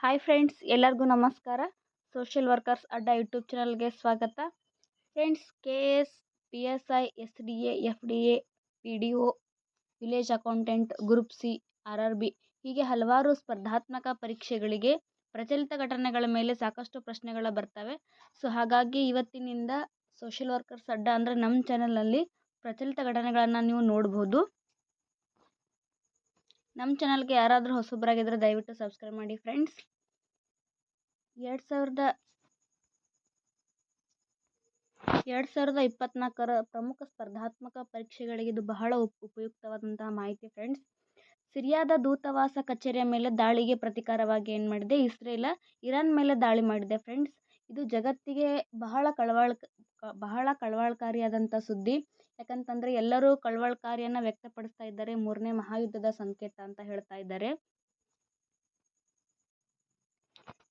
Hi friends, ಎಲ್ಲರಿಗೂ ನಮಸ್ಕಾರ. Social workers ಅಡ್ಡ ಯೂಟ್ಯೂಬ್ ಚಾನಲ್ಗೆ ಸ್ವಾಗತ. Friends, KS, PSI, SDA, FDA, PDO, village accountant, group C, RRB ಹೀಗೆ ಹಲವಾರು ಸ್ಪರ್ಧಾತ್ಮಕ ಪರೀಕ್ಷೆಗಳಿಗೆ ಪ್ರಚಲಿತ ಘಟನೆಗಳ ಮೇಲೆ ಸಾಕಷ್ಟು ಪ್ರಶ್ನೆಗಳು ಬರ್ತವೆ. ಸೊ ಹಾಗಾಗಿ ಇವತ್ತಿನಿಂದ ಸೋಷಿಯಲ್ ವರ್ಕರ್ಸ್ ಅಡ್ಡ ಅಂದರೆ ನಮ್ಮ ಚಾನಲ್ನಲ್ಲಿ ಪ್ರಚಲಿತ ಘಟನೆಗಳನ್ನು ನೀವು ನೋಡ್ಬೋದು. ನಮ್ಮ ಚಾನಲ್ಗೆ ಯಾರಾದರೂ ಹೊಸಬರಾಗಿದ್ದರೆ ದಯವಿಟ್ಟು ಸಬ್ಸ್ಕ್ರೈಬ್ ಮಾಡಿ ಫ್ರೆಂಡ್ಸ್. 2024ರ ಪ್ರಮುಖ ಸ್ಪರ್ಧಾತ್ಮಕ ಪರೀಕ್ಷೆಗಳಿಗೆ ಇದು ಬಹಳ ಉಪಯುಕ್ತವಾದಂತಹ ಮಾಹಿತಿ ಫ್ರೆಂಡ್ಸ್. ಸಿರಿಯಾದ ದೂತಾವಾಸ ಕಚೇರಿಯ ಮೇಲೆ ದಾಳಿಗೆ ಪ್ರತೀಕಾರವಾಗಿ ಏನು ಮಾಡಿದೆ, ಇರಾನ್ ಮೇಲೆ ದಾಳಿ ಮಾಡಿದೆ ಫ್ರೆಂಡ್ಸ್. ಇದು ಜಗತ್ತಿಗೆ ಬಹಳ ಕಳವಳಕಾರಿಯಾದಂಥ ಸುದ್ದಿ. ಯಾಕಂತಂದರೆ ಎಲ್ಲರೂ ಕಳವಳಕಾರಿಯನ್ನು ವ್ಯಕ್ತಪಡಿಸ್ತಾ ಇದ್ದಾರೆ. 3ನೇ ಮಹಾಯುದ್ಧದ ಸಂಕೇತ ಅಂತ ಹೇಳ್ತಾ ಇದ್ದಾರೆ.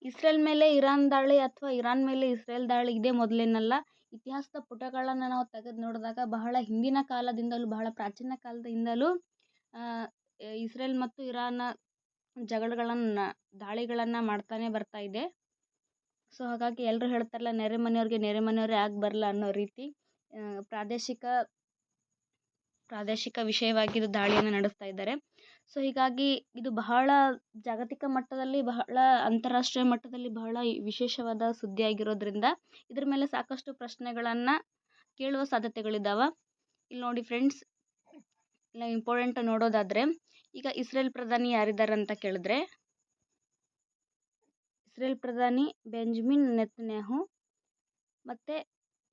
ಇಸ್ರೇಲ್ ಮೇಲೆ ಇರಾನ್ ದಾಳಿ ಅಥವಾ ಇರಾನ್ ಮೇಲೆ ಇಸ್ರೇಲ್ ದಾಳಿ ಇದೇ ಮೊದಲೇನಲ್ಲ. ಇತಿಹಾಸದ ಪುಟಗಳನ್ನು ನಾವು ತೆಗೆದು ನೋಡಿದಾಗ ಬಹಳ ಹಿಂದಿನ ಕಾಲದಿಂದಲೂ, ಬಹಳ ಪ್ರಾಚೀನ ಕಾಲದಿಂದಲೂ ಇಸ್ರೇಲ್ ಮತ್ತು ಇರಾನ್ ದಾಳಿಗಳನ್ನು ಮಾಡ್ತಾನೆ ಬರ್ತಾ ಇದೆ. ಸೊ ಹಾಗಾಗಿ ಎಲ್ಲರೂ ಹೇಳ್ತಾರಲ್ಲ, ನೆರೆ ಮನೆಯವರೇ ಆಗಿ ಬರಲ್ಲ ಅನ್ನೋ ರೀತಿ ಪ್ರಾದೇಶಿಕ ವಿಷಯವಾಗಿ ಇದು ದಾಳಿಯನ್ನು ನಡೆಸ್ತಾ ಇದ್ದಾರೆ. ಸೊ ಹೀಗಾಗಿ ಇದು ಬಹಳ ಜಾಗತಿಕ ಮಟ್ಟದಲ್ಲಿ, ಬಹಳ ಅಂತಾರಾಷ್ಟ್ರೀಯ ಮಟ್ಟದಲ್ಲಿ ಬಹಳ ವಿಶೇಷವಾದ ಸುದ್ದಿಯಾಗಿರೋದ್ರಿಂದ ಇದ್ರ ಮೇಲೆ ಸಾಕಷ್ಟು ಪ್ರಶ್ನೆಗಳನ್ನು ಕೇಳುವ ಸಾಧ್ಯತೆಗಳಿದ್ದಾವೆ. ಇಲ್ಲಿ ನೋಡಿ ಫ್ರೆಂಡ್ಸ್, ಇಲ್ಲ ಇಂಪಾರ್ಟೆಂಟ್ ನೋಡೋದಾದರೆ, ಈಗ ಇಸ್ರೇಲ್ ಪ್ರಧಾನಿ ಯಾರಿದ್ದಾರೆ ಅಂತ ಕೇಳಿದ್ರೆ, ಇಸ್ರೇಲ್ ಪ್ರಧಾನಿ ಬೆಂಜಮಿನ್ ನೆತನ್ಯಾಹು. ಮತ್ತು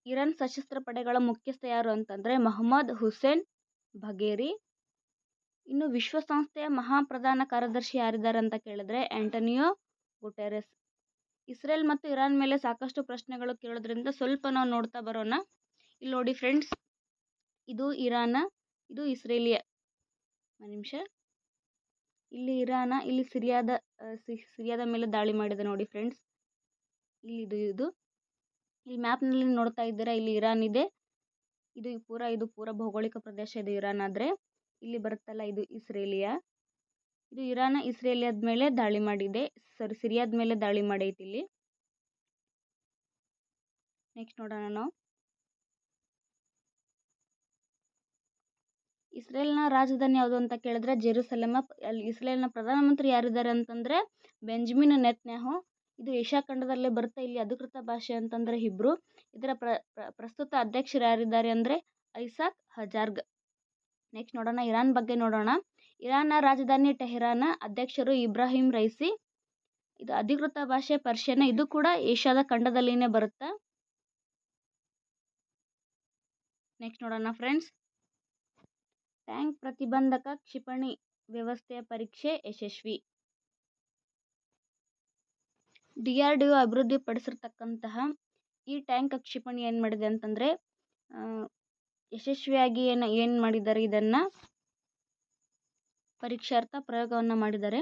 ಇರಾನ್ ಸಶಸ್ತ್ರ ಪಡೆಗಳ ಮುಖ್ಯಸ್ಥ ಯಾರು ಅಂತಂದರೆ ಮೊಹಮ್ಮದ್ ಹುಸೇನ್ ಬಘೇರಿ. ಇನ್ನು ವಿಶ್ವಸಂಸ್ಥೆಯ ಮಹಾಪ್ರಧಾನ ಕಾರ್ಯದರ್ಶಿ ಯಾರಿದ್ದಾರೆ ಅಂತ ಕೇಳಿದ್ರೆ ಆಂಟೋನಿಯೋ ಗುಟೆರೆಸ್. ಇಸ್ರೇಲ್ ಮತ್ತು ಇರಾನ್ ಮೇಲೆ ಸಾಕಷ್ಟು ಪ್ರಶ್ನೆಗಳು ಕೇಳೋದ್ರಿಂದ ಸ್ವಲ್ಪ ನಾವು ನೋಡ್ತಾ ಬರೋಣ. ಇಲ್ಲಿ ನೋಡಿ ಫ್ರೆಂಡ್ಸ್, ಇದು ಇರಾನ, ಇದು ಇಸ್ರೇಲಿಯ. ಒಂದು ನಿಮಿಷ. ಇಲ್ಲಿ ಇರಾನ, ಇಲ್ಲಿ ಸಿರಿಯಾದ ಮೇಲೆ ದಾಳಿ ಮಾಡಿದೆ ನೋಡಿ ಫ್ರೆಂಡ್ಸ್. ಇಲ್ಲಿ ಇದು ಇಲ್ಲಿ ಮ್ಯಾಪ್ನಲ್ಲಿ ನೋಡ್ತಾ ಇದ್ದೀರಾ, ಇಲ್ಲಿ ಇರಾನ್ ಇದೆ. ಇದು ಪೂರ ಭೌಗೋಳಿಕ ಪ್ರದೇಶ ಇದು ಇರಾನ್. ಆದರೆ ಇಲ್ಲಿ ಬರುತ್ತಲ್ಲ, ಇದು ಇಸ್ರೇಲಿಯಾ. ಇದು ಇರಾನ್ ಇಸ್ರೇಲಿಯಾದ ಮೇಲೆ ದಾಳಿ ಮಾಡಿದೆ, ಸಿರಿಯಾದ ಮೇಲೆ ದಾಳಿ ಮಾಡೈತಿ ಇಲ್ಲಿ. ನೆಕ್ಸ್ಟ್ ನೋಡೋಣ ನಾವು. ಇಸ್ರೇಲ್ನ ರಾಜಧಾನಿ ಯಾವುದು ಅಂತ ಕೇಳಿದ್ರೆ ಜೆರುಸಲೆಮ್. ಇಸ್ರೇಲ್ನ ಪ್ರಧಾನಮಂತ್ರಿ ಯಾರಿದ್ದಾರೆ ಅಂತಂದರೆ ಬೆಂಜಮಿನ್ ನೆತನ್ಯಾಹು. ಇದು ಏಷ್ಯಾ ಖಂಡದಲ್ಲೇ ಬರುತ್ತೆ. ಇಲ್ಲಿ ಅಧಿಕೃತ ಭಾಷೆ ಅಂತಂದರೆ ಹಿಬ್ರು. ಇದರ ಪ್ರಸ್ತುತ ಅಧ್ಯಕ್ಷರು ಯಾರಿದ್ದಾರೆ ಅಂದರೆ ಐಸಾಕ್ ಹಜಾರ್ಗ್. ನೆಕ್ಸ್ಟ್ ನೋಡೋಣ, ಇರಾನ್ ಬಗ್ಗೆ ನೋಡೋಣ. ಇರಾನ್ನ ರಾಜಧಾನಿ ಟೆಹರಾನ್, ಅಧ್ಯಕ್ಷರು ಇಬ್ರಾಹಿಂ ರೈಸಿ. ಇದು ಅಧಿಕೃತ ಭಾಷೆ ಪರ್ಷಿಯನ್. ಇದು ಕೂಡ ಏಷ್ಯಾದ ಖಂಡದಲ್ಲಿನೇ ಬರುತ್ತೆ. ನೆಕ್ಸ್ಟ್ ನೋಡೋಣ ಫ್ರೆಂಡ್ಸ್, ಟ್ಯಾಂಕ್ ಪ್ರತಿಬಂಧಕ ಕ್ಷಿಪಣಿ ವ್ಯವಸ್ಥೆಯ ಪರೀಕ್ಷೆ ಯಶಸ್ವಿ. DRDO ಅಭಿವೃದ್ಧಿಪಡಿಸಿರ್ತಕ್ಕಂತಹ ಈ ಟ್ಯಾಂಕ್ ಕ್ಷಿಪಣಿ ಏನು ಮಾಡಿದೆ ಅಂತಂದರೆ ಯಶಸ್ವಿಯಾಗಿ ಏನು ಮಾಡಿದ್ದಾರೆ, ಇದನ್ನು ಪರೀಕ್ಷಾರ್ಥ ಪ್ರಯೋಗವನ್ನು ಮಾಡಿದ್ದಾರೆ.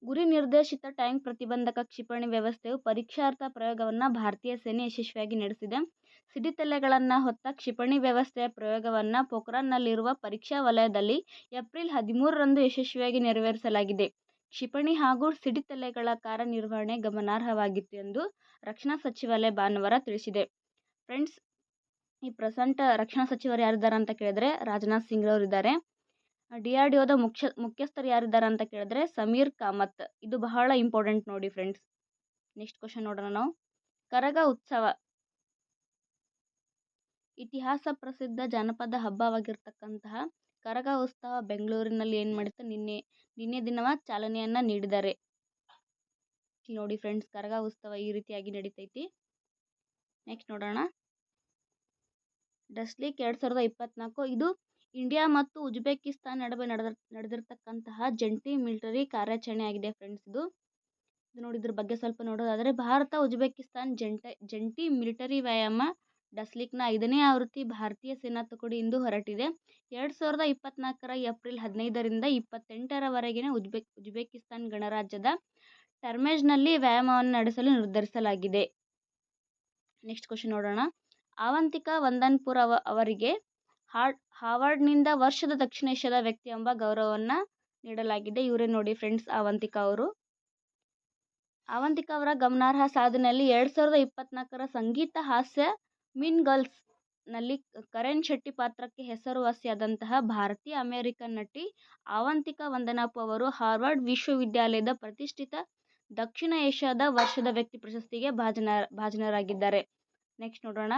ಗುರಿ ನಿರ್ದೇಶಿತ ಟ್ಯಾಂಕ್ ಪ್ರತಿಬಂಧಕ ಕ್ಷಿಪಣಿ ವ್ಯವಸ್ಥೆಯು ಪರೀಕ್ಷಾರ್ಥ ಪ್ರಯೋಗವನ್ನು ಭಾರತೀಯ ಸೇನೆ ಯಶಸ್ವಿಯಾಗಿ ನಡೆಸಿದೆ. ಸಿಡಿತಲೆಗಳನ್ನು ಹೊತ್ತ ಕ್ಷಿಪಣಿ ವ್ಯವಸ್ಥೆಯ ಪ್ರಯೋಗವನ್ನು ಪೋಖ್ರಾನ್ನಲ್ಲಿರುವ ಪರೀಕ್ಷಾ ವಲಯದಲ್ಲಿ ಏಪ್ರಿಲ್ 13ರಂದು ಯಶಸ್ವಿಯಾಗಿ ನೆರವೇರಿಸಲಾಗಿದೆ. ಕ್ಷಿಪಣಿ ಹಾಗೂ ಸಿಡಿತಲೆಗಳ ಕಾರ್ಯನಿರ್ವಹಣೆ ಗಮನಾರ್ಹವಾಗಿತ್ತು ಎಂದು ರಕ್ಷಣಾ ಸಚಿವಾಲಯ ಭಾನುವಾರ ತಿಳಿಸಿದೆ. ಫ್ರೆಂಡ್ಸ್, ಈ ಪ್ರೆಸೆಂಟ್ ರಕ್ಷಣಾ ಸಚಿವರು ಯಾರಿದ್ದಾರೆ ಅಂತ ಕೇಳಿದ್ರೆ ರಾಜನಾಥ್ ಸಿಂಗ್ ಅವರು ಇದ್ದಾರೆ. DRDOದ ಮುಖ್ಯಸ್ಥರು ಯಾರಿದ್ದಾರೆ ಅಂತ ಕೇಳಿದ್ರೆ ಸಮೀರ್ ಕಾಮತ್. ಇದು ಬಹಳ ಇಂಪಾರ್ಟೆಂಟ್ ನೋಡಿ ಫ್ರೆಂಡ್ಸ್. ನೆಕ್ಸ್ಟ್ ಕ್ವಶನ್ ನೋಡೋಣ ನಾವು. ಕರಗ ಉತ್ಸವ ಇತಿಹಾಸ ಪ್ರಸಿದ್ಧ ಜಾನಪದ ಹಬ್ಬವಾಗಿರ್ತಕ್ಕಂತಹ ಕರಗ ಉತ್ಸವ ಬೆಂಗಳೂರಿನಲ್ಲಿ ಏನು ಮಾಡಿತ್ತು, ನಿನ್ನೆ ದಿನವ ಚಾಲನೆಯನ್ನು ನೀಡಿದ್ದಾರೆ. ನೋಡಿ ಫ್ರೆಂಡ್ಸ್, ಕರಗ ಉತ್ಸವ ಈ ರೀತಿಯಾಗಿ ನಡೀತೈತಿ. ನೆಕ್ಸ್ಟ್ ನೋಡೋಣ, ಡಸ್ಲಿಕ್ 2024. ಇದು ಇಂಡಿಯಾ ಮತ್ತು ಉಜ್ಬೇಕಿಸ್ತಾನ್ ನಡುವೆ ನಡೆದಿರ್ತಕ್ಕಂತಹ ಜಂಟಿ ಮಿಲಿಟರಿ ಕಾರ್ಯಾಚರಣೆ ಆಗಿದೆ ಫ್ರೆಂಡ್ಸ್. ಇದು ನೋಡಿ, ಇದ್ರ ಬಗ್ಗೆ ಸ್ವಲ್ಪ ನೋಡೋದಾದರೆ, ಭಾರತ ಉಜ್ಬೇಕಿಸ್ತಾನ್ ಜಂಟಿ ಮಿಲಿಟರಿ ವ್ಯಾಯಾಮ ಡಸ್ಲಿಕ್ನ 5ನೇ ಆವೃತ್ತಿ ಭಾರತೀಯ ಸೇನಾ ತುಕಡಿ ಇಂದು ಹೊರಟಿದೆ. 2024ರ ಏಪ್ರಿಲ್ 15ರಿಂದ 28ರವರೆಗಿನ ಉಜ್ಬೇಕಿಸ್ತಾನ್ ಗಣರಾಜ್ಯದ ಟರ್ಮೇಜ್ನಲ್ಲಿ ವ್ಯಾಯಾಮವನ್ನು ನಡೆಸಲು ನಿರ್ಧರಿಸಲಾಗಿದೆ. ನೆಕ್ಸ್ಟ್ ಕ್ವಶನ್ ನೋಡೋಣ. ಅವಂತಿಕಾ ವಂದನ್ಪುರ್ ಅವರಿಗೆ ಹಾರ್ವರ್ಡ್ನಿಂದ ವರ್ಷದ ದಕ್ಷಿಣ ಏಷ್ಯಾದ ವ್ಯಕ್ತಿ ಎಂಬ ಗೌರವವನ್ನು ನೀಡಲಾಗಿದೆ. ಇವರೇ ನೋಡಿ ಫ್ರೆಂಡ್ಸ್, ಅವಂತಿಕಾ ಅವರು. ಅವಂತಿಕಾ ಅವರ ಗಮನಾರ್ಹ ಸಾಧನೆಯಲ್ಲಿ 2024ರ ಸಂಗೀತ ಹಾಸ್ಯ ಮೀನ್ ಗರ್ಲ್ಸ್ನಲ್ಲಿ ಕರಣ್ ಶೆಟ್ಟಿ ಪಾತ್ರಕ್ಕೆ ಹೆಸರುವಾಸಿಯಾದಂತಹ ಭಾರತೀಯ ಅಮೆರಿಕನ್ ನಟಿ ಅವಂತಿಕಾ ವಂದನಾಪು ಅವರು ಹಾರ್ವರ್ಡ್ ವಿಶ್ವವಿದ್ಯಾಲಯದ ಪ್ರತಿಷ್ಠಿತ ದಕ್ಷಿಣ ಏಷ್ಯಾದ ವರ್ಷದ ವ್ಯಕ್ತಿ ಪ್ರಶಸ್ತಿಗೆ ಭಾಜನರಾಗಿದ್ದಾರೆ. ನೆಕ್ಸ್ಟ್ ನೋಡೋಣ.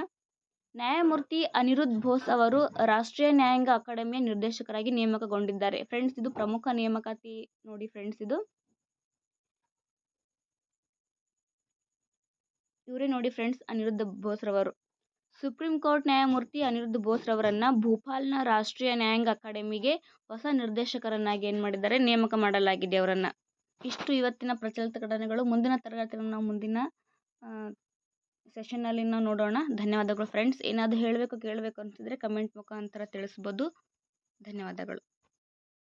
ನ್ಯಾಯಮೂರ್ತಿ ಅನಿರುದ್ಧ್ ಬೋಸ್ ಅವರು ರಾಷ್ಟ್ರೀಯ ನ್ಯಾಯಾಂಗ ಅಕಾಡೆಮಿಯ ನಿರ್ದೇಶಕರಾಗಿ ನೇಮಕಗೊಂಡಿದ್ದಾರೆ. ಫ್ರೆಂಡ್ಸ್, ಇದು ಪ್ರಮುಖ ನೇಮಕಾತಿ ನೋಡಿ ಫ್ರೆಂಡ್ಸ್. ಇವರೇ ನೋಡಿ ಫ್ರೆಂಡ್ಸ್, ಅನಿರುದ್ಧ್ ಬೋಸ್ ರವರು. ಸುಪ್ರೀಂ ಕೋರ್ಟ್ ನ್ಯಾಯಮೂರ್ತಿ ಅನಿರುದ್ಧ್ ಬೋಸ್ ರವರನ್ನ ಭೂಪಾಲ್ನ ರಾಷ್ಟ್ರೀಯ ನ್ಯಾಯಾಂಗ ಅಕಾಡೆಮಿಗೆ ಹೊಸ ನಿರ್ದೇಶಕರನ್ನಾಗಿ ಮಾಡಿದ್ದಾರೆ, ನೇಮಕ ಮಾಡಲಾಗಿದೆ ಅವರನ್ನ. ಇಷ್ಟು ಇವತ್ತಿನ ಪ್ರಚಲಿತ ಘಟನೆಗಳು. ಮುಂದಿನ ತರಗತಿಯನ್ನು ನಾವು ಮುಂದಿನ ಸೆಷನ್ನಲ್ಲಿ ನಾವು ನೋಡೋಣ. ಧನ್ಯವಾದಗಳು ಫ್ರೆಂಡ್ಸ್. ಏನಾದರೂ ಹೇಳಬೇಕು ಕೇಳಬೇಕು ಅನಿಸಿದರೆ ಕಮೆಂಟ್ ಮುಖಾಂತರ ತಿಳಿಸ್ಬೋದು. ಧನ್ಯವಾದಗಳು.